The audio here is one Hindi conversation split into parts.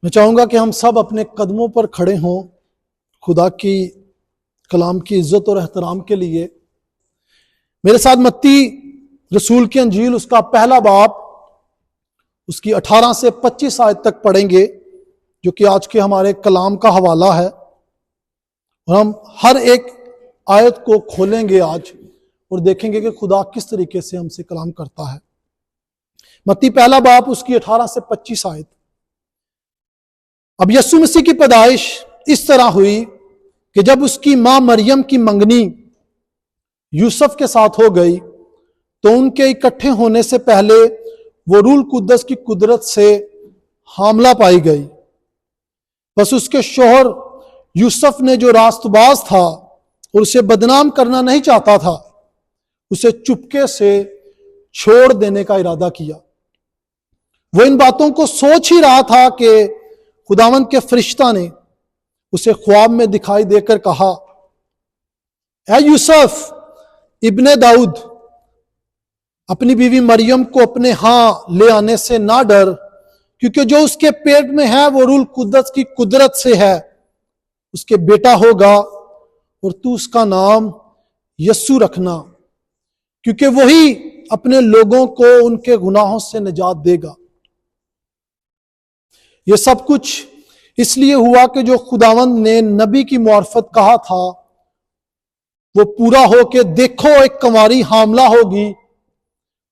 मैं चाहूँगा कि हम सब अपने कदमों पर खड़े हों खुदा की कलाम की इज्जत और एहतराम के लिए। मेरे साथ मत्ती रसूल की अंजील उसका पहला बाब उसकी 18 से 25 आयत तक पढ़ेंगे, जो कि आज के हमारे कलाम का हवाला है। और हम हर एक आयत को खोलेंगे आज और देखेंगे कि खुदा किस तरीके से हमसे कलाम करता है। मत्ती पहला बाब उसकी 18 से 25 आयत। अब यीशु मसीह की पैदाइश इस तरह हुई कि जब उसकी मां मरियम की मंगनी यूसुफ के साथ हो गई तो उनके इकट्ठे होने से पहले वो रूल कुद्दस की कुदरत से हामला पाई गई। बस उसके शौहर यूसुफ ने, जो रास्तबाज था और उसे बदनाम करना नहीं चाहता था, उसे चुपके से छोड़ देने का इरादा किया। वो इन बातों को सोच ही रहा था कि खुदावंद के फरिश्ता ने उसे ख्वाब में दिखाई देकर कहा, ऐ यूसुफ इब्ने दाऊद, अपनी बीवी मरियम को अपने यहां ले आने से ना डर, क्योंकि जो उसके पेट में है वो रूल कुद्दस की कुदरत से है। उसके बेटा होगा और तू उसका नाम यस्सु रखना, क्योंकि वही अपने लोगों को उनके गुनाहों से निजात देगा। यह सब कुछ इसलिए हुआ कि जो खुदावंद ने नबी की मुआरफत कहा था वो पूरा हो के, देखो एक कुंवारी हामला होगी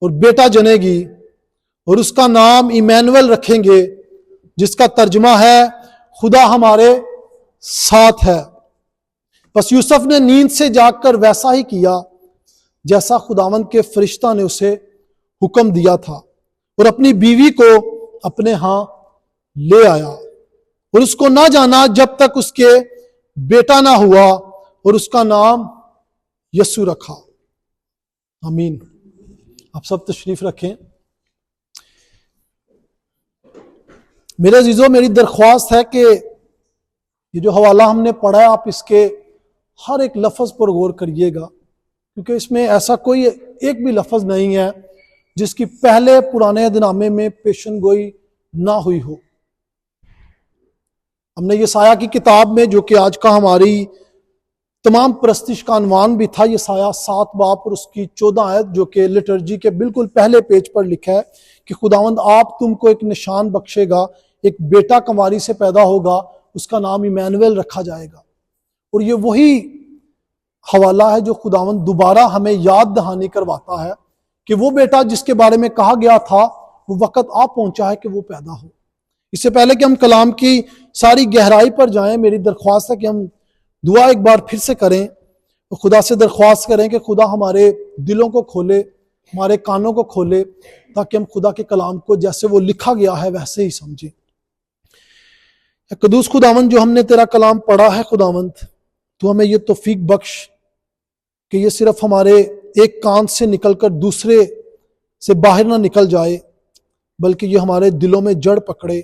और बेटा जनेगी और उसका नाम इमैनुअल रखेंगे, जिसका तर्जुमा है खुदा हमारे साथ है। बस यूसुफ ने नींद से जागकर वैसा ही किया जैसा खुदावंद के फरिश्ता ने उसे हुक्म दिया था, और अपनी बीवी को अपने यहां ले आया और उसको ना जाना जब तक उसके बेटा ना हुआ, और उसका नाम यस्सु रखा। आमीन। आप सब तशरीफ रखें। मेरे अजीजों, मेरी दरख्वास्त है कि ये जो हवाला हमने पढ़ा है आप इसके हर एक लफ्ज पर गौर करिएगा, क्योंकि इसमें ऐसा कोई एक भी लफ्ज नहीं है जिसकी पहले पुराने अहदनामे में पेशन गोई ना हुई हो। हमने यसाया की किताब में, जो कि आज का हमारी तमाम प्रस्तिश का अनवान भी था, यसाया 7 बाब और उसकी 14 आयत, जो कि लिटर्जी के बिल्कुल पहले पेज पर लिखा है कि खुदावंद आप तुमको एक निशान बख्शेगा, एक बेटा कुंवारी से पैदा होगा, उसका नाम इमैनुअल रखा जाएगा। और ये वही हवाला है जो खुदावंद दोबारा हमें याद दहानी करवाता है कि वो बेटा जिसके बारे में कहा गया था वो वक्त आ पहुंचा है कि वो पैदा हो। इससे पहले कि हम कलाम की सारी गहराई पर जाएं, मेरी दरख्वास्त है कि हम दुआ एक बार फिर से करें और खुदा से दरख्वास्त करें कि खुदा हमारे दिलों को खोले, हमारे कानों को खोले, ताकि हम खुदा के कलाम को जैसे वो लिखा गया है वैसे ही समझें। कदूस खुदावंद, जो हमने तेरा कलाम पढ़ा है, खुदावंद तू हमें ये तौफीक बख्श कि ये सिर्फ हमारे एक कान से निकलकर दूसरे से बाहर ना निकल जाए, बल्कि ये हमारे दिलों में जड़ पकड़े,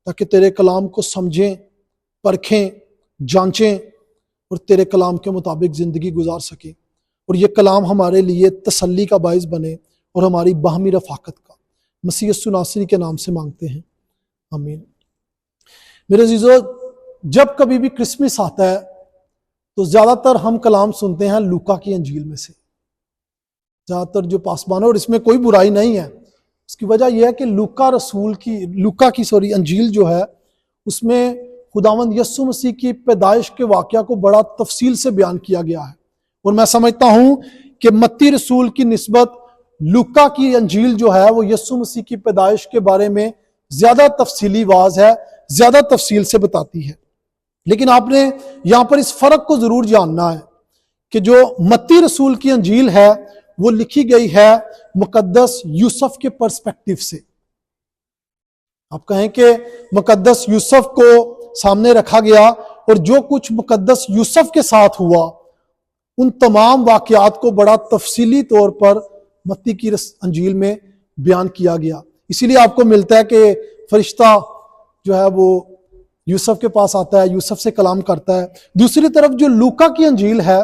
ताकि तेरे कलाम को समझें, परखें, जांचें और तेरे कलाम के मुताबिक ज़िंदगी गुजार सकें। और ये कलाम हमारे लिए तसल्ली का बाइस बने और हमारी बाहमी रफ़ाकत का। मसीह यस्सु नासरी के नाम से मांगते हैं, आमीन। मेरे अज़ीज़ों, जब कभी भी क्रिसमस आता है तो ज़्यादातर हम कलाम सुनते हैं लूका की अंजील में से, ज़्यादातर जो पासबान है, और इसमें कोई बुराई नहीं है। उसकी वजह यह है कि लूका की अंजील जो है उसमें खुदावंद यीशु मसीह की पैदाइश के वाक़या को बड़ा तफसील से बयान किया गया है। और मैं समझता हूं कि मत्ती रसूल की निस्बत लूका की अंजील जो है वो यीशु मसीह की पैदाइश के बारे में ज्यादा तफसीली वाज है, ज्यादा तफसील से बताती है। लेकिन आपने यहां पर इस फर्क को जरूर जानना है कि जो मत्ती रसूल की अंजील है वो लिखी गई है मुकद्दस यूसुफ के पर्सपेक्टिव से। आप कहें कि मुकद्दस यूसुफ को सामने रखा गया और जो कुछ मुकद्दस यूसुफ के साथ हुआ उन तमाम वाकयात को बड़ा तफसीली तौर पर मत्ती की अंजील में बयान किया गया। इसीलिए आपको मिलता है कि फरिश्ता जो है वो यूसुफ के पास आता है, यूसुफ से कलाम करता है। दूसरी तरफ जो लूका की अंजील है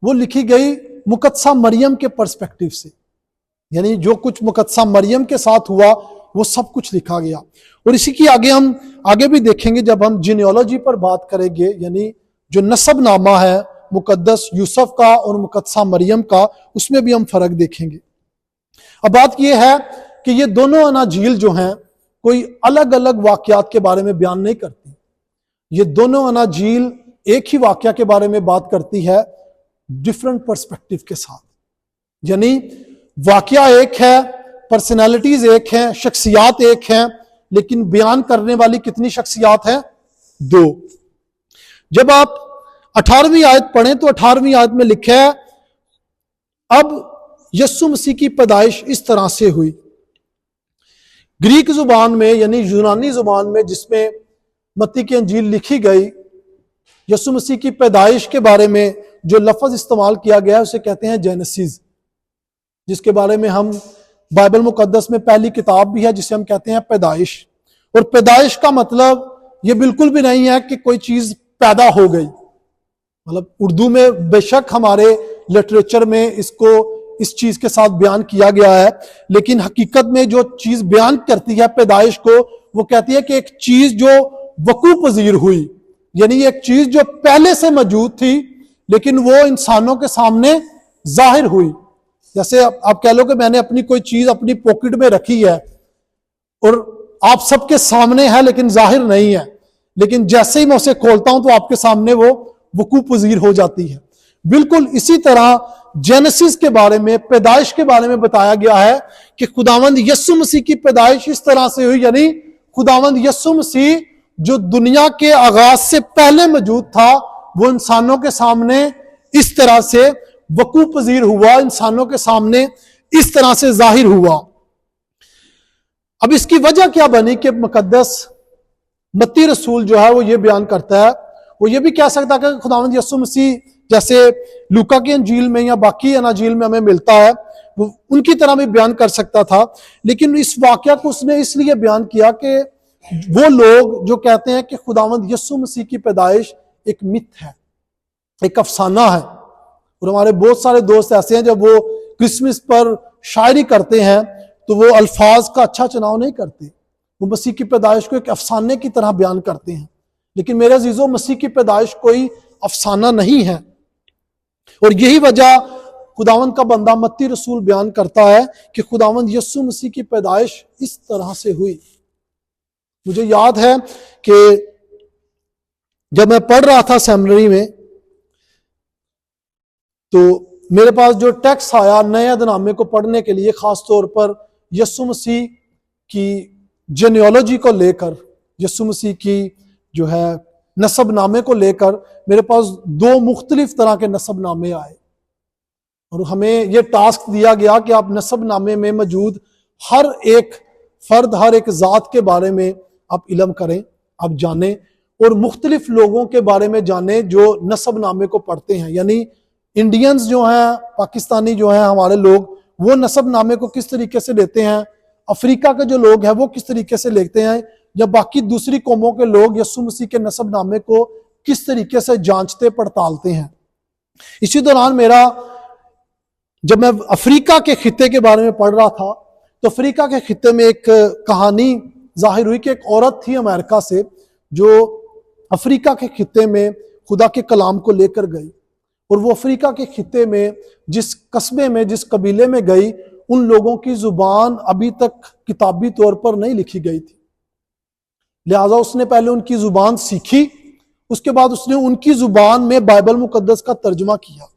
वो लिखी गई मुकद्दसा मरियम के पर्सपेक्टिव से, यानी जो कुछ मुकद्दसा मरियम के साथ हुआ वो सब कुछ लिखा गया। और इसी की हम आगे भी देखेंगे जब हम जीनियोलॉजी पर बात करेंगे, यानी जो नसबनामा है मुकद्दस यूसुफ का और मुकद्दसा मरियम का, उसमें भी हम फर्क देखेंगे। अब बात यह है कि ये दोनों अनाजील जो हैं कोई अलग अलग वाकयात के बारे में बयान नहीं करती। ये दोनों अनाजील एक ही वाकया के बारे में बात करती है डिफरेंट पर्सपेक्टिव के साथ। यानी वाकया एक है, पर्सनैलिटीज एक हैं, शख्सियात एक हैं, लेकिन बयान करने वाली कितनी शख्सियात हैं? 2। जब आप 18वीं आयत पढ़ें तो 18वीं आयत में लिखा है, अब यीशु मसीह की पैदाइश इस तरह से हुई। ग्रीक जुबान में यानी यूनानी जुबान में जिसमें मत्ती की अंजील लिखी गई, यीशु मसीह की पैदाइश के बारे में जो लफ्ज इस्तेमाल किया गया है उसे कहते हैं जेनेसिस, जिसके बारे में हम बाइबल मुकद्दस में पहली किताब भी है जिसे हम कहते हैं पैदाइश। और पैदाइश का मतलब ये बिल्कुल भी नहीं है कि कोई चीज पैदा हो गई। मतलब उर्दू में बेशक हमारे लिटरेचर में इसको इस चीज के साथ बयान किया गया है, लेकिन हकीकत में जो चीज बयान करती है पैदाइश को, वो कहती है कि एक चीज जो वकू पजीर हुई, यानी एक चीज जो पहले से मौजूद थी लेकिन वो इंसानों के सामने जाहिर हुई। जैसे आप कह लो कि मैंने अपनी कोई चीज अपनी पॉकेट में रखी है और आप सबके सामने है लेकिन जाहिर नहीं है, लेकिन जैसे ही मैं उसे खोलता हूं तो आपके सामने वो वकू पजीर हो जाती है। बिल्कुल इसी तरह जेनेसिस के बारे में, पैदाइश के बारे में बताया गया है कि खुदावंद यीशु मसीह की पैदाइश इस तरह से हुई, यानी खुदावंद यीशु मसीह जो दुनिया के आगाज से पहले मौजूद था वो इंसानों के सामने इस तरह से वकू पजीर हुआ, इंसानों के सामने इस तरह से जाहिर हुआ। अब इसकी वजह क्या बनी कि मुकद्दस मत्ती रसूल जो है वो ये बयान करता है, वो ये भी कह सकता है कि खुदावंद यीशु मसीह जैसे लूका की अंजील में या बाकी अनाजील में हमें मिलता है वो उनकी तरह भी बयान कर सकता था, लेकिन इस वाकया को उसने इसलिए बयान किया कि वो लोग जो कहते हैं कि खुदावंद यीशु मसीह की पैदाइश एक मिथ है, एक अफसाना है। और हमारे बहुत सारे दोस्त ऐसे हैं जब वो क्रिसमस पर शायरी करते हैं तो वो अल्फाज का अच्छा चुनाव नहीं करते, वो मसीह की पैदाइश को एक अफसाने की तरह बयान करते हैं। लेकिन मेरे अजीजों, मसीह की पैदाइश कोई अफसाना नहीं है। और यही वजह खुदावंद का बंदा मत्ती रसूल बयान करता है कि खुदावंद यीशु मसीह की पैदाइश इस तरह से हुई। मुझे याद है कि जब मैं पढ़ रहा था सेमिनरी में तो मेरे पास जो टेक्स्ट आया नए अहदनामे को पढ़ने के लिए, खास तौर पर यीशु मसीह की जेनियोलॉजी को लेकर, यीशु मसीह की जो है नसबनामे को लेकर, मेरे पास 2 मुख्तलिफ तरह के नसबनामे आए और हमें यह टास्क दिया गया कि आप नसबनामे में मौजूद हर एक फर्द, हर एक जात के बारे में आप इल्म करें, आप जानें और मुख्तलिफ लोगों के बारे में जानें जो नसबनामे को पढ़ते हैं। यानी इंडियंस जो हैं, पाकिस्तानी जो हैं हमारे लोग, वो नसबनामे को किस तरीके से लेते हैं, अफ्रीका के जो लोग हैं वो किस तरीके से लेते हैं, या बाकी दूसरी कौमों के लोग यीशु मसीह के नसबनामे को किस तरीके से जांचते पड़तालते हैं। इसी दौरान जब मैं अफ्रीका के खित्ते के बारे में पढ़ रहा था तो अफ्रीका के खित्ते में एक कहानी जाहिर हुई कि एक औरत थी अमेरिका से जो अफ्रीका के खित्ते में खुदा के कलाम को लेकर गई, और वो अफ्रीका के खित्ते में जिस कस्बे में, जिस कबीले में गई, उन लोगों की जुबान अभी तक किताबी तौर पर नहीं लिखी गई थी। लिहाजा उसने पहले उनकी जुबान सीखी, उसके बाद उसने उनकी जुबान में बाइबल मुकद्दस का तर्जुमा किया।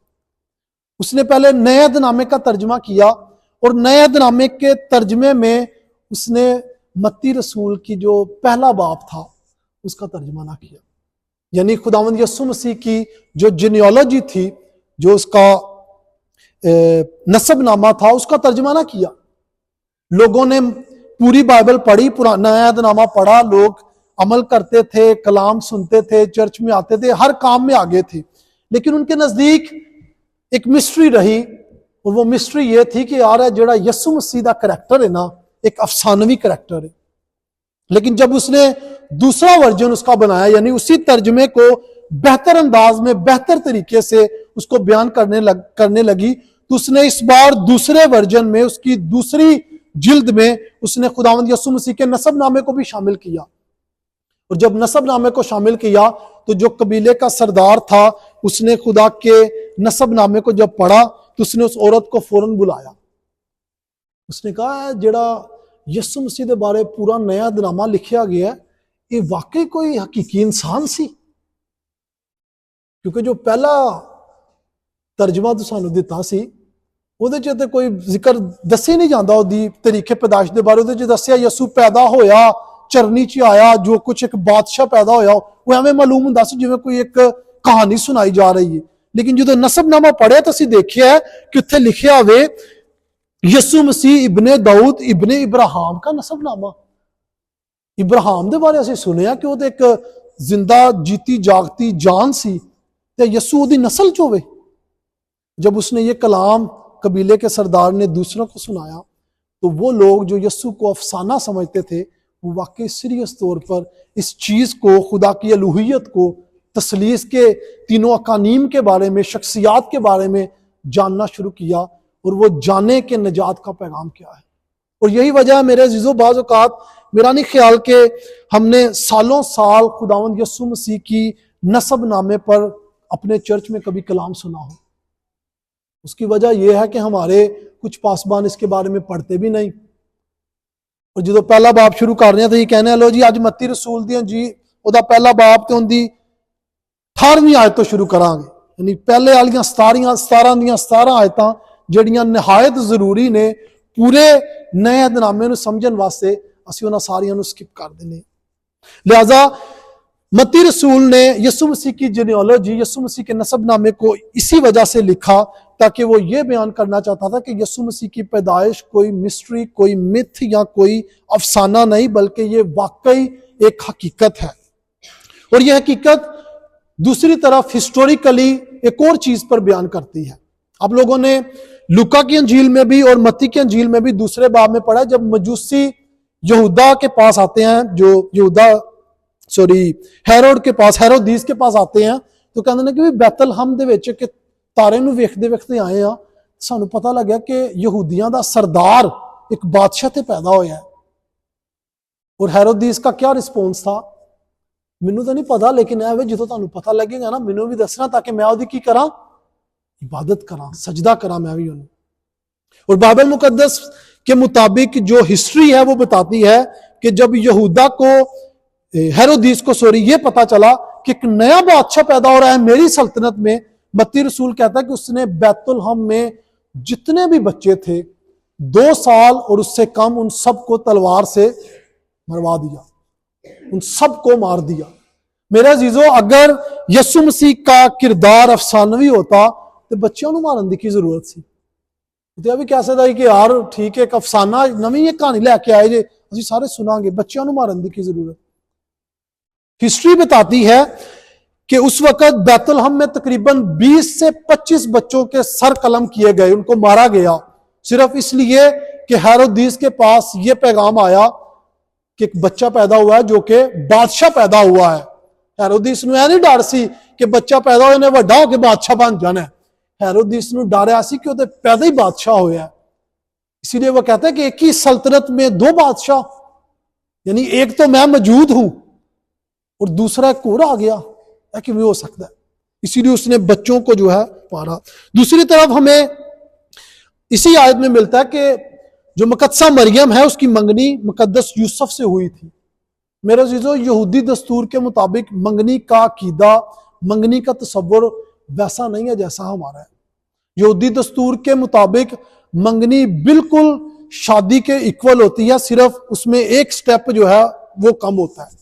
उसने पहले नए अहदनामे का तर्जुमा किया और नए अहदनामे के तर्जमे में उसने मत्ती रसूल की जो पहला बाब था उसका तर्जुमा ना किया। यानी खुदावंद यीशु मसीह की जो जीनियोलॉजी थी, जो उसका नसबनामा था, उसका तर्जुमा ना किया। लोगों ने पूरी बाइबल पढ़ी, पुराना नया अहदनामा पढ़ा, लोग अमल करते थे, कलाम सुनते थे, चर्च में आते थे, हर काम में आगे थे, लेकिन उनके नजदीक एक मिस्ट्री रही, और वो मिस्ट्री ये थी कि यार जेड़ा यीशु मसीह दा करैक्टर है ना, एक अफसानवी करैक्टर है। लेकिन जब उसने दूसरा वर्जन उसका बनाया, यानी उसी तर्जमे को बेहतर अंदाज में, बेहतर तरीके से उसको बयान करने लगी, तो उसने इस बार दूसरे वर्जन में उसकी दूसरी जिल्द में उसने खुदावंद यीशु मसीह के नसब नामे को भी शामिल किया। और जब नसब नामे को शामिल किया तो जो कबीले का सरदार था उसने खुदा के नसब नामे को जब पढ़ा तो उसने उस औरत को फौरन बुलाया। उसने कहा जेड़ा यीशु मसीह के बारे पूरा नया दनामा लिखा गया है, ये वाकई कोई हकीकी इंसान सी? क्योंकि जो पहला तर्जमा तो सानू दिता सी ਉਹਦੇ ਚ ਤੇ ਕੋਈ ਜ਼ਿਕਰ ਦੱਸੇ ਨਹੀਂ ਜਾਂਦਾ ਉਹਦੀ ਤਰੀਕੇ ਪੈਦਾਇਸ਼ ਦੇ ਬਾਰੇ। ਉਹਦੇ ਚ ਦੱਸਿਆ ਯਿਸੂ ਪੈਦਾ ਹੋਇਆ, ਚਰਨੀ ਚ ਆਇਆ, ਜੋ ਕੁਝ ਇੱਕ ਬਾਦਸ਼ਾਹ ਪੈਦਾ ਹੋਇਆ ਉਹ ਐਵੇਂ ਮਾਲੂਮ ਹੁੰਦਾ ਸੀ ਜਿਵੇਂ ਕੋਈ ਇੱਕ ਕਹਾਣੀ ਸੁਣਾਈ ਜਾ ਰਹੀ ਹੈ। ਲੇਕਿਨ ਜਦੋਂ ਨਸਬਨਾਮਾ ਪੜਿਆ ਤਾਂ ਅਸੀਂ ਦੇਖਿਆ ਕਿ ਉੱਥੇ ਲਿਖਿਆ ਹੋਵੇ ਯਿਸੂ ਮਸੀਹ ਇਬਨੇ ਦਾਊਦ ਇਬਨੇ ਇਬਰਾਹਿਮ ਦਾ ਨਸਬਨਾਮਾ। ਇਬਰਾਹਿਮ ਦੇ ਬਾਰੇ ਅਸੀਂ ਸੁਣਿਆ ਕਿ ਉਹ ਤੇ ਇੱਕ ਜ਼ਿੰਦਾ ਜੀਤੀ ਜਾਗਤੀ ਜਾਨ ਸੀ ਤੇ ਯਿਸੂ ਉਹਦੀ ਨਸਲ ਚ ਹੋਵੇ। जब उसने ये कलाम कबीले के सरदार ने दूसरों को सुनाया तो वो लोग जो यस्सु को अफसाना समझते थे वो वाकई सीरियस तौर पर इस चीज़ को, खुदा की अलूहियत को, तसलीस के तीनों अकानीम के बारे में, शख्सियात के बारे में जानना शुरू किया और वो जाने के निजात का पैगाम क्या है। और यही वजह है मेरे अज़ीज़ों, बाज़ औक़ात मेरा नहीं ख्याल कि हमने सालों साल खुदावंद यस्सु मसीह की नसब नामे पर अपने चर्च में कभी कलाम सुना हो। उसकी वजह यह है कि हमारे कुछ पासबान इसके बारे में पढ़ते भी नहीं। और जो पहला बाब शुरू कर रहे हैं तो ये कहने लो जी अज मत्ती रसूल दी जी ओदा पहला बाब तो उनकी 18वीं आयत तो शुरू करांगे, यानी पहले वाली 17 आयतां जड़ियां निहायत जरूरी ने पूरे नए दनामे नूं समझण वास्ते, असीं उन्हां सारियां नूं स्किप कर देने। लिहाजा मत्ती रसूल ने यीशु मसीह की जेनेओलॉजी, यीशु मसीह के नसबनामे को इसी वजह से लिखा ताकि वो ये बयान करना चाहता था कि यीशु मसीह की पैदाइश कोई मिस्ट्री, कोई मिथ या कोई अफसाना नहीं, बल्कि ये वाकई एक हकीकत है। और यह हकीकत दूसरी तरफ हिस्टोरिकली एक और चीज पर बयान करती है। आप लोगों ने लूका की अंजील में भी और मत्ती की अंजील में भी दूसरे बाब में पढ़ा, जब मजूसी यहूदा के पास आते हैं, जो हेरोड के पास, हेरोदीस के पास आते हैं तो कहते हैं कि बैतलहम दे विच कि तारे नूं वेखदे वेखदे आए हैं, सानू पता लग्या कि यहूदियों का सरदार एक बादशाह ते पैदा होया है। और हेरोदीस का क्या रिस्पोंस था मैनू तो नहीं पता, लेकिन जो तुहानू पता लगेगा ना मैनू भी दसना ताकि मैं उसकी की करा, इबादत करा, सजदा करा मैं भी उन्हें। और बाइबल मुकद्दस के मुताबिक जो हिस्ट्री है वो बताती है कि जब यहूदा को, हेरोदीस को ये पता चला कि एक नया बादशाह पैदा हो रहा है मेरी सल्तनत में, मत्ती रसूल कहता है कि उसने बैतुलहम में जितने भी बच्चे थे 2 साल और उससे कम, उन सबको तलवार से मरवा दिया, उन सबको मार दिया। मेरे अजीजों, अगर यीशु मसीह का किरदार अफसानवी होता तो बच्चों को मारने की जरूरत सी। तो भी कह सकता है कि यार ठीक है एक अफसाना नवी कहानी लैके आए जे असीं सारे सुनांगे, बच्चों को मारने की जरूरत। हिस्ट्री बताती है कि उस वक्त बैतुलहम में तकरीबन 20 से 25 बच्चों के सर कलम किए गए, उनको मारा गया, सिर्फ इसलिए कि हेरोदीस के पास यह पैगाम आया कि एक बच्चा पैदा हुआ है जो कि बादशाह पैदा हुआ है। हेरोदीस नूं यह नहीं डर सी कि बच्चा पैदा होने वड्डा होकर बादशाह बन जाना है, हेरोदीस नूं डर आ सी कि उहदे पैदा ही बादशाह होया है। इसीलिए वह कहता है कि एक ही सल्तनत में 2 बादशाह, यानी एक तो मैं मौजूद हूं और दूसरा एक और आ गया, कि भी हो सकता है। इसीलिए उसने बच्चों को जो है मारा। दूसरी तरफ हमें इसी आयत में मिलता है कि जो मुकद्दसा मरियम है उसकी मंगनी मुकद्दस यूसुफ से हुई थी। मेरे अजीजों, यहूदी दस्तूर के मुताबिक मंगनी का अकीदा, मंगनी का तसव्वुर वैसा नहीं है जैसा हमारा है। यहूदी दस्तूर के मुताबिक मंगनी बिल्कुल शादी के इक्वल होती है, सिर्फ उसमें एक स्टेप जो है वो कम होता है।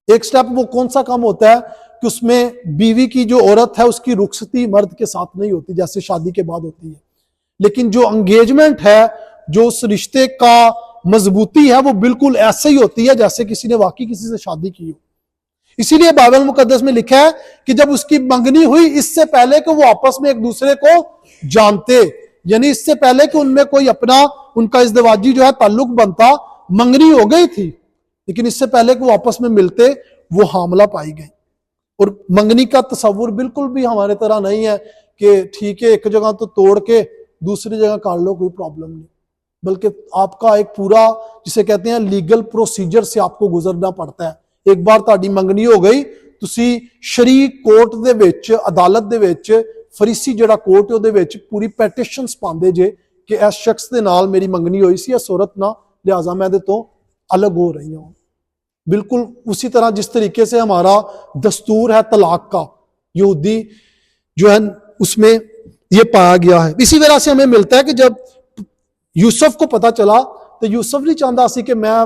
एक स्टेप वो कौन सा कम होता है कि उसमें बीवी की जो औरत है उसकी रुखसती मर्द के साथ नहीं होती जैसे शादी के बाद होती है, लेकिन जो एंगेजमेंट है, जो उस रिश्ते का मजबूती है, वो बिल्कुल ऐसे ही होती है जैसे किसी ने वाकई किसी से शादी की हो। इसीलिए बाइबल मुकद्दस में लिखा है कि जब उसकी मंगनी हुई, इससे पहले कि वो आपस में एक दूसरे को जानते, यानी इससे पहले कि उनमें कोई अपना उनका इज़्दिवाजी जो है ताल्लुक बनता, मंगनी हो गई थी, लेकिन इससे पहले कि वो आपस में मिलते वो हामला पाई गई। और मंगनी का तस्वुर बिल्कुल भी हमारे तरह नहीं है कि ठीक है एक जगह तो तोड़ के दूसरी जगह काट लो, कोई प्रॉब्लम नहीं। बल्कि आपका एक पूरा जिसे कहते हैं लीगल प्रोसीजर से आपको गुजरना पड़ता है। एक बार ਤੁਹਾਡੀ ਮੰਗਣੀ ਹੋ ਗਈ, ਤੁਸੀਂ ਸ਼ਰੀ ਕੋਰਟ ਦੇ ਵਿੱਚ, ਅਦਾਲਤ ਦੇ ਵਿੱਚ, ਫਰੀਸੀ ਜਿਹੜਾ ਕੋਰਟ ਉਹਦੇ ਵਿੱਚ ਪੂਰੀ ਪੈਟੀਸ਼ਨਸ ਪਾਉਂਦੇ ਜੇ ਕਿ ਇਸ ਸ਼ਖਸ ਦੇ ਨਾਲ ਮੇਰੀ ਮੰਗਣੀ ਹੋਈ ਸੀ, ਇਸ औरत ਨਾਲ, लिहाजा मैं ਇਹਦੇ ਤੋਂ अलग हो रही हूं। बिल्कुल उसी तरह जिस तरीके से हमारा दस्तूर है तलाक का, यहूदी जो है उसमें यह पाया गया है। इसी वजह से हमें मिलता है कि जब यूसुफ को पता चला तो यूसुफ नहीं चाहता सी कि मैं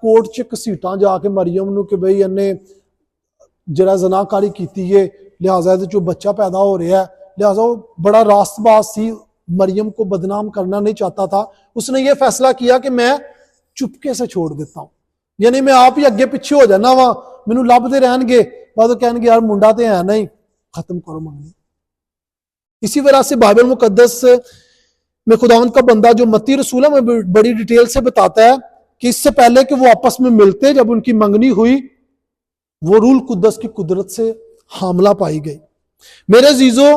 कोर्ट च घसीटा जाके मरियम नूं कि बई इन्हें जरा जनाकारी की है, लिहाजा ਇਹਦੇ चो बच्चा पैदा हो रहा है, लिहाजा वो बड़ा रास्तबाज सी, मरियम को बदनाम करना नहीं चाहता था। उसने ये फैसला किया कि मैं चुपके से छोड़ देता हूं, यानी मैं आप ही अगे पिछे हो जाना वा, मैनू लभदे रहणगे, बाद कहणगे यार मुंडा ते है नहीं, खत्म करो मंगनी। इसी वजह से बाइबल मुकद्दस में खुदावंद का बंदा जो मत्ती रसूल है में बड़ी डिटेल से बताता है कि इससे पहले कि वो आपस में मिलते, जब उनकी मंगनी हुई, वो रूल कुद्दस की कुदरत से हामला पाई गई। मेरे अजीजों,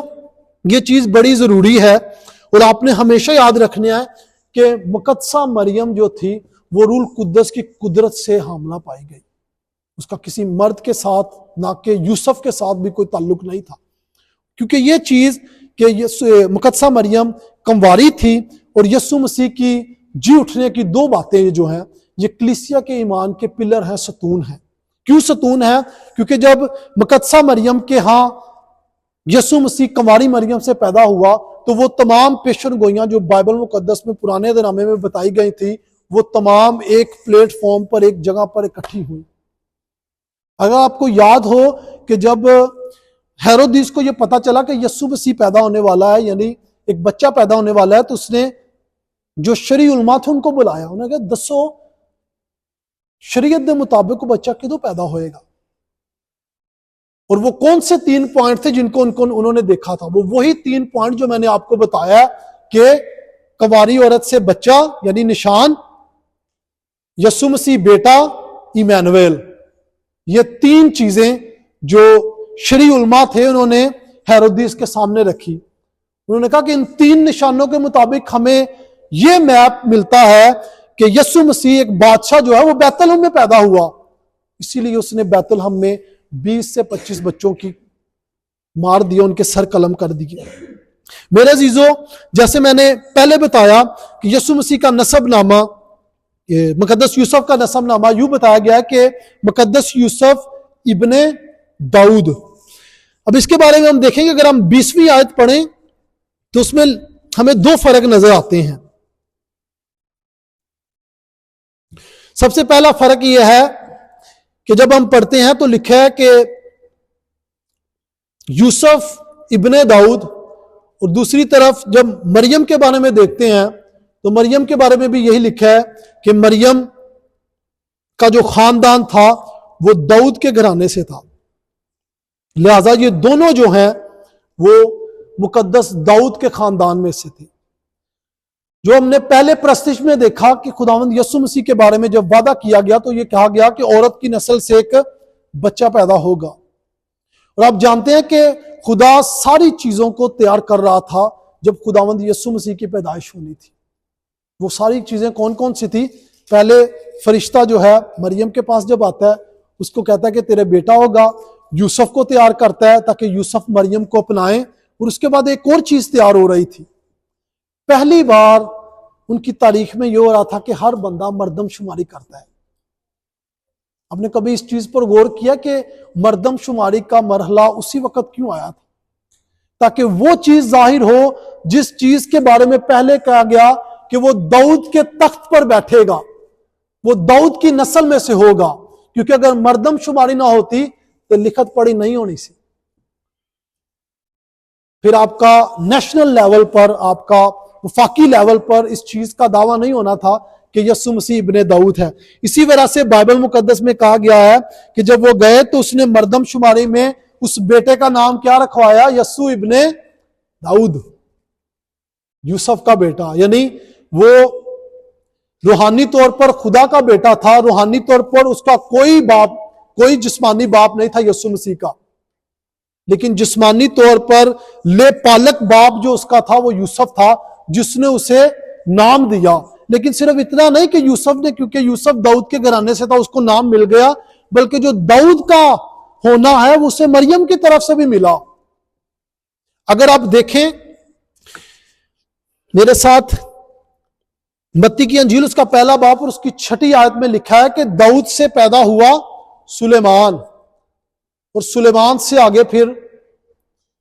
ये चीज बड़ी जरूरी है और आपने हमेशा याद रखना है कि मुकद्दसा मरियम जो थी वो रूल कुद्दस की कुदरत से हामला पाई गई। उसका किसी मर्द के साथ, ना कि यूसुफ के साथ भी कोई ताल्लुक नहीं था, क्योंकि ये चीज कि ये मुकद्दसा मरियम कंवारी थी और यीशु मसीह की जी उठने की दो बातें जो हैं, ये कलीसिया के ईमान के पिलर हैं, सतून हैं। क्यों सतून है? क्योंकि जब मुकद्दसा मरियम के यहाँ यीशु मसीह कंवारी मरियम से पैदा हुआ तो वो तमाम पेशन गोइयां जो बाइबल मुकद्दस में पुराने दरनामे में बताई गई थी, वो तमाम एक प्लेटफॉर्म पर, एक जगह पर इकट्ठी हुई। अगर आपको याद हो कि जब हेरोदिस को यह पता चला कि यीशु मसीह पैदा होने वाला है, यानी एक बच्चा पैदा होने वाला है, तो उसने जो शरी उलमा थे उनको बुलाया, उन्होंने कहा दसो शरीयत के मुताबिक बच्चा किदों पैदा होएगा, और वो कौन से 3 पॉइंट थे जिनको उन्होंने देखा था। वो वही 3 पॉइंट जो मैंने आपको बताया कि कंवारी औरत से बच्चा यानी निशान, यीशु मसीह बेटा, इमैनुएल, ये 3 चीजें जो शरी उलमा थे उन्होंने हेरोदिस के सामने रखी। उन्होंने कहा कि इन 3 निशानों के मुताबिक हमें यह मैप मिलता है कि यीशु मसीह एक बादशाह जो है वो बैतलहम में पैदा हुआ, इसीलिए उसने बैतलहम में 20 से 25 बच्चों की मार दिए, उनके सर कलम कर दिए। मेरे अजीजों, जैसे मैंने पहले बताया कि यीशु मसीह का नसबनामा, मुकद्दस यूसुफ का नसबनामा यूं बताया गया है कि मुकद्दस यूसुफ इब्ने दाऊद। अब इसके बारे में हम देखेंगे, अगर हम 20वीं आयत पढ़ें तो उसमें हमें 2 फर्क नजर आते हैं। सबसे पहला फर्क यह है कि जब हम पढ़ते हैं तो लिखा है कि यूसुफ इब्ने दाऊद, और दूसरी तरफ जब मरियम के बारे में देखते हैं तो मरियम के बारे में भी यही लिखा है कि मरियम का जो खानदान था वो दाऊद के घराने से था, लिहाजा ये दोनों जो हैं वो मुकद्दस दाऊद के खानदान में से थे। जो हमने पहले प्रस्तिश में देखा कि खुदावंद यीशु मसीह के बारे में जब वादा किया गया तो यह कहा गया कि औरत की नस्ल से एक बच्चा पैदा होगा, और आप जानते हैं कि खुदा सारी चीजों को तैयार कर रहा था जब खुदावंद यीशु मसीह की पैदाइश होनी थी। वो सारी चीजें कौन कौन सी थी? पहले फरिश्ता जो है मरियम के पास जब आता है, उसको कहता है कि तेरे बेटा होगा, यूसुफ को तैयार करता है ताकि यूसुफ मरियम को अपनाए, और उसके बाद एक और चीज तैयार हो रही थी। पहली बार उनकी तारीख में यह हो रहा था कि हर बंदा मर्दमशुमारी करता है। आपने कभी इस चीज पर गौर किया कि मर्दमशुमारी का मरहला उसी वक्त क्यों आया था? ताकि वो चीज जाहिर हो जिस चीज के बारे में पहले कहा गया कि वो दाऊद के तख्त पर बैठेगा, वो दाऊद की नस्ल में से होगा, क्योंकि अगर मर्दमशुमारी ना होती तो लिखत पढ़ी नहीं होनी सी। फिर आपका नेशनल लेवल पर, आपका वफाकी लेवल पर इस चीज का दावा नहीं होना था कि यीशु मसीह इब्ने दाऊद है। इसी वजह से बाइबल मुकद्दस में कहा गया है कि जब वो गए तो उसने मर्दमशुमारी में उस बेटे का नाम क्या रखवाया? यीशु इब्ने दाऊद, यूसुफ का बेटा, यानी वो रूहानी तौर पर खुदा का बेटा था, रूहानी तौर पर उसका कोई बाप, कोई जिस्मानी बाप नहीं था यीशु मसीह का, लेकिन जिस्मानी तौर पर ले पालक बाप जो उसका था वो यूसुफ था, जिसने उसे नाम दिया। लेकिन सिर्फ इतना नहीं कि यूसुफ ने, क्योंकि यूसुफ दाऊद के घराने से था उसको नाम मिल गया, बल्कि जो दाऊद का होना है वो उसे मरियम की तरफ से भी मिला। अगर आप देखें मेरे साथ मत्ती की अंजील उसका पहला बाब और उसकी 6ठी आयत में लिखा है कि दाऊद से पैदा हुआ सुलेमान, और सुलेमान से आगे फिर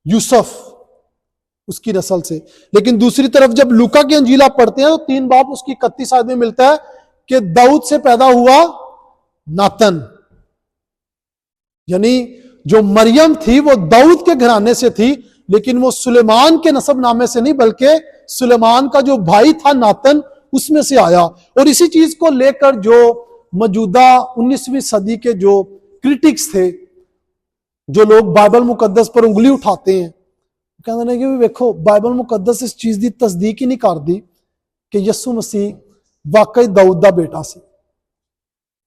यूसुफ उसकी नस्ल से। लेकिन दूसरी तरफ जब लूका की अंजील आप पढ़ते हैं तो 3 बाब उसकी 31 आयत में मिलता है कि दाऊद से पैदा हुआ नातन, यानी जो मरियम थी वो दाऊद के घराने से थी, लेकिन वो सुलेमान के नसबनामे से नहीं, बल्कि सुलेमान का जो भाई था नातन उसमें से आया। और इसी चीज को लेकर जो मौजूदा 19वीं सदी के जो क्रिटिक्स थे, जो लोग बाइबल मुकद्दस पर उंगली उठाते हैं, कहते हैं कि देखो बाइबल मुकद्दस इस चीज की तस्दीक ही नहीं कर दी कि यसु मसीह वाकई दाऊद दा बेटा सी।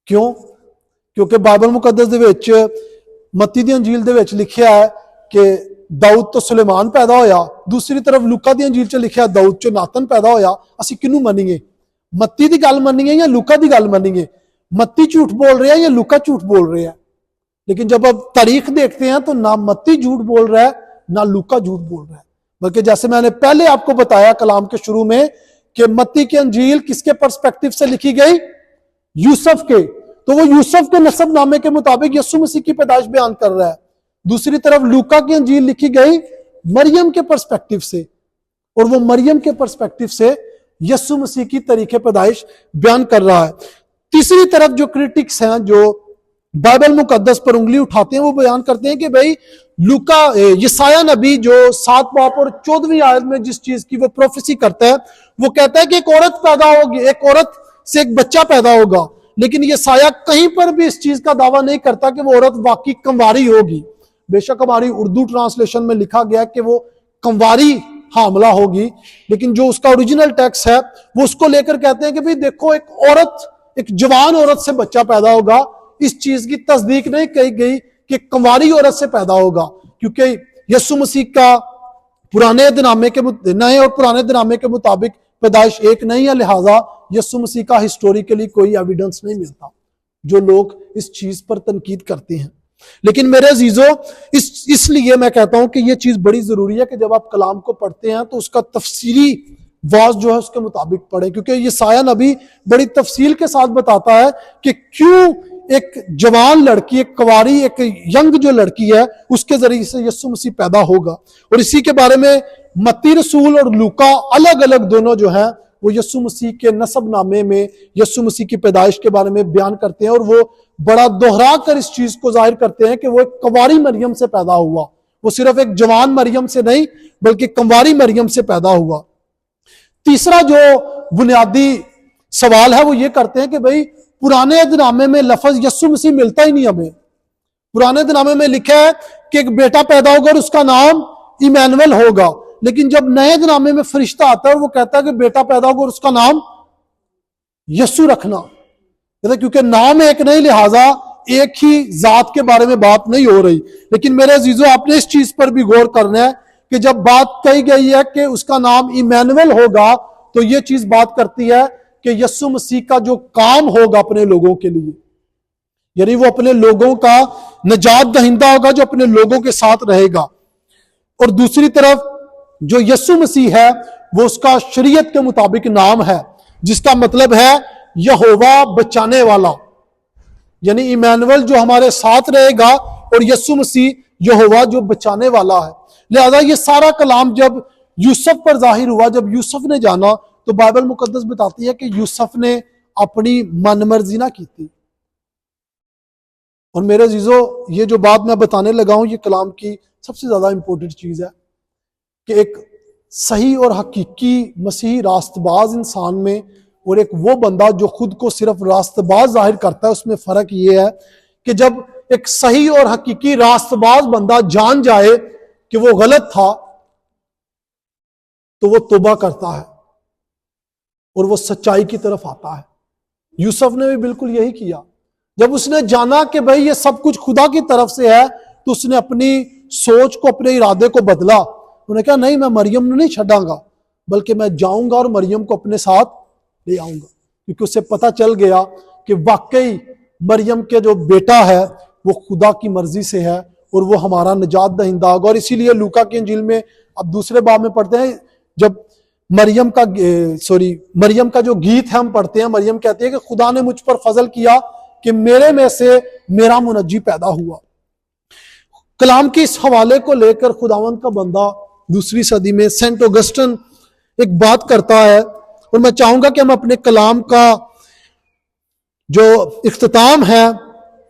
क्यों? क्योंकि बाइबल मुकद्दस दे विच मत्ती दी अंजील दे विच लिखिया है कि दाऊद तो सुलेमान पैदा होया, दूसरी तरफ लूका दी अंजील च लिखिया दाऊद चो नातन पैदा होया। असीं किनू मन्नीए? मत्ती दी गल मन्नीए या लूका दी गल मन्नीए? मत्ती झूठ बोल रहा है या लूका झूठ बोल रहा है? लेकिन जब अब तारीख देखते हैं तो ना मत्ती झूठ बोल रहा है ना लूका झूठ बोल रहा है, बल्कि जैसे मैंने पहले आपको बताया कलाम के शुरू में कि मत्ती की अंजील किसके पर्सपेक्टिव से लिखी गई? यूसुफ के। तो वो यूसुफ के नसबनामे के मुताबिक यीशु मसीह की पैदाइश बयान कर रहा है। दूसरी तरफ लूका की अंजील लिखी गई मरियम के पर्सपेक्टिव से, और वो मरियम के पर्सपेक्टिव से यीशु मसीह की तरीके पैदाइश बयान कर रहा है। तीसरी तरफ जो क्रिटिक्स हैं, जो बाइबल मुकद्दस पर उंगली उठाते हैं, वो बयान करते हैं कि भाई लूका यसाया नबी जो 7 बाब और 14वीं आयत में जिस चीज की वो प्रोफेसी करता है, वो कहता है कि एक औरत पैदा होगी, एक औरत से एक बच्चा पैदा होगा। लेकिन यसाया कहीं पर भी इस चीज का दावा नहीं करता कि वो औरत वाकई कंवारी होगी। बेशक हमारी उर्दू ट्रांसलेशन में लिखा गया कि वो कंवारी हामला होगी, लेकिन जो उसका ओरिजिनल टेक्स्ट है वो उसको लेकर कहते हैं कि भाई देखो एक औरत, एक जवान औरत से बच्चा पैदा होगा। इस चीज की तस्दीक नहीं कही गई कि कंवारी औरत से पैदा होगा, क्योंकि यीशु मसीह का पुराने दिनामे के नए और पुराने दिनामे के मुताबिक पैदाइश एक नहीं है, लिहाजा यीशु मसीह का हिस्टोरिकली कोई एविडेंस नहीं मिलता, जो लोग इस चीज पर तनकीद करते हैं। लेकिन मेरे अजीजों, इसलिए मैं कहता हूं कि यह चीज बड़ी जरूरी है कि जब आप कलाम को पढ़ते हैं तो उसका तफसीरी वाज जो है उसके मुताबिक पढ़ें, क्योंकि यसाया नबी बड़ी तफसील के साथ बताता है कि क्यों एक जवान लड़की, एक कुंवारी, एक यंग जो लड़की है, उसके जरिए से यीशु मसीह पैदा होगा। और इसी के बारे में मत्ती रसूल और लूका अलग अलग दोनों जो है वो यीशु मसीह के नसबनामे में यीशु मसीह की पैदाइश के बारे में बयान करते हैं, और वो बड़ा दोहरा कर इस चीज को जाहिर करते हैं कि वो एक कंवारी मरियम से पैदा हुआ। वो सिर्फ एक जवान मरियम से नहीं, बल्कि कंवारी मरियम से पैदा हुआ। तीसरा जो बुनियादी सवाल है वो ये करते हैं कि भाई पुराने दिनामे में लफ्ज यीशु मसीह मिलता ही नहीं हमें। पुराने दिनामे में लिखा है कि एक बेटा पैदा होगा और उसका नाम इमैनुअल होगा, लेकिन जब नए दिनामे में फरिश्ता आता है वो कहता है कि बेटा पैदा होगा और उसका नाम यीशु रखना, क्योंकि नाम एक नहीं, लिहाजा एक ही जात के बारे में बात नहीं हो रही। लेकिन मेरे अजीजों, आपने इस चीज पर भी गौर करना है कि जब बात कही गई है कि उसका नाम इमैनुअल होगा, तो यह चीज बात करती है कि यीशु मसीह का जो काम होगा अपने लोगों के लिए, यानी वो अपने लोगों का निजात दहिंदा होगा जो अपने लोगों के साथ रहेगा। और दूसरी तरफ जो यीशु मसीह है वो उसका शरीयत के मुताबिक नाम है, जिसका मतलब है यहोवा बचाने वाला, यानी इमैनुअल जो हमारे साथ रहेगा, और यीशु मसीह यहोवा जो बचाने वाला है। लिहाजा ये सारा कलाम जब यूसुफ पर जाहिर हुआ, जब यूसुफ ने जाना, तो बाइबल मुकद्दस बताती है कि यूसुफ ने अपनी मनमर्जी ना की थी। और मेरे अजीजों, ये जो बात मैं बताने लगा हूं, ये कलाम की सबसे ज्यादा इंपॉर्टेंट चीज है कि एक सही और हकीकी मसीही रास्तबाज इंसान में और एक वो बंदा जो खुद को सिर्फ रास्तबाज जाहिर करता है, उसमें फर्क ये है कि जब एक सही और हकीकी रास्तबाज बंदा जान जाए कि वो गलत था, तो वो तौबा करता है और वो सच्चाई की तरफ आता है। यूसुफ ने भी बिल्कुल यही किया। जब उसने जाना कि भाई ये सब कुछ खुदा की तरफ से है, तो उसने अपनी सोच को, अपने इरादे को बदला। उन्होंने कहा नहीं, मैं मरियम ने नहीं छड़ांगा, बल्कि मैं जाऊंगा और मरियम को अपने साथ ले आऊंगा, क्योंकि उसे पता चल गया कि वाकई मरियम के जो बेटा है वो खुदा की मर्जी से है और वो हमारा निजात दहिंदा होगा। और इसीलिए लूका की इंजील में अब दूसरे बाब में पढ़ते हैं, जब मरियम का जो गीत है हम पढ़ते हैं, मरियम कहती है कि खुदा ने मुझ पर फजल किया कि मेरे में से मेरा मुनज्जी पैदा हुआ। कलाम के इस हवाले को लेकर खुदावंद का बंदा दूसरी सदी में सेंट ऑगस्टिन एक बात करता है, और मैं चाहूंगा कि हम अपने कलाम का जो इख्तिताम है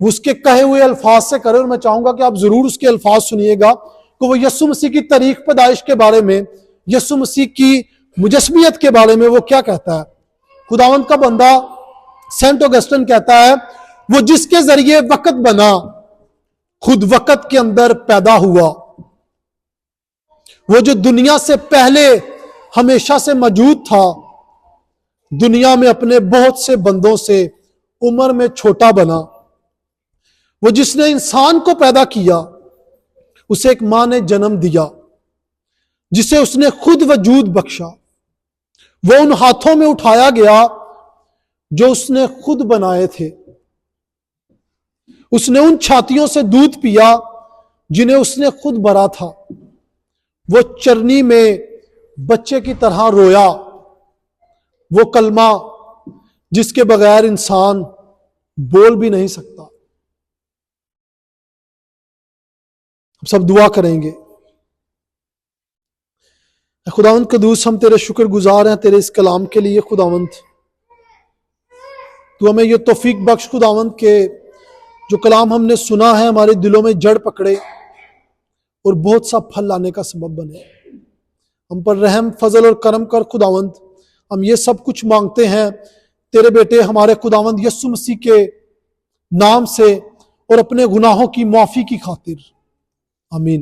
वो उसके कहे हुए अल्फाज से करें, और मैं चाहूंगा कि आप जरूर उसके अल्फाज सुनिएगा कि वो यीशु मसीह की तारीख पैदाइश के बारे में, यीशु मसीह की मुजस्समियत के बारे में वो क्या कहता है। खुदावंद का बंदा सेंट ऑगस्टिन कहता है, वो जिसके जरिए वक़्त बना खुद वक़्त के अंदर पैदा हुआ, वो जो दुनिया से पहले हमेशा से मौजूद था, दुनिया में अपने बहुत से बंदों से उम्र में छोटा बना, वो जिसने इंसान को पैदा किया, उसे एक मां ने जन्म दिया, जिसे उसने खुद वजूद बख्शा, वो उन हाथों में उठाया गया जो उसने खुद बनाए थे, उसने उन छातियों से दूध पिया जिन्हें उसने खुद भरा था, वो चरनी में बच्चे की तरह रोया, वो कलमा जिसके बगैर इंसान बोल भी नहीं सकता। हम सब दुआ करेंगे। खुदावंद कदूस, हम तेरे शुक्रगुजार हैं तेरे इस कलाम के लिए। खुदावंद तू हमें ये तौफीक बख्श खुदावंद के जो कलाम हमने सुना है हमारे दिलों में जड़ पकड़े और बहुत सा फल लाने का सबब बने। हम पर रहम फजल और करम कर खुदावंद। हम ये सब कुछ मांगते हैं तेरे बेटे हमारे खुदावंद यीशु मसीह के नाम से और अपने गुनाहों की माफी की खातिर। आमीन।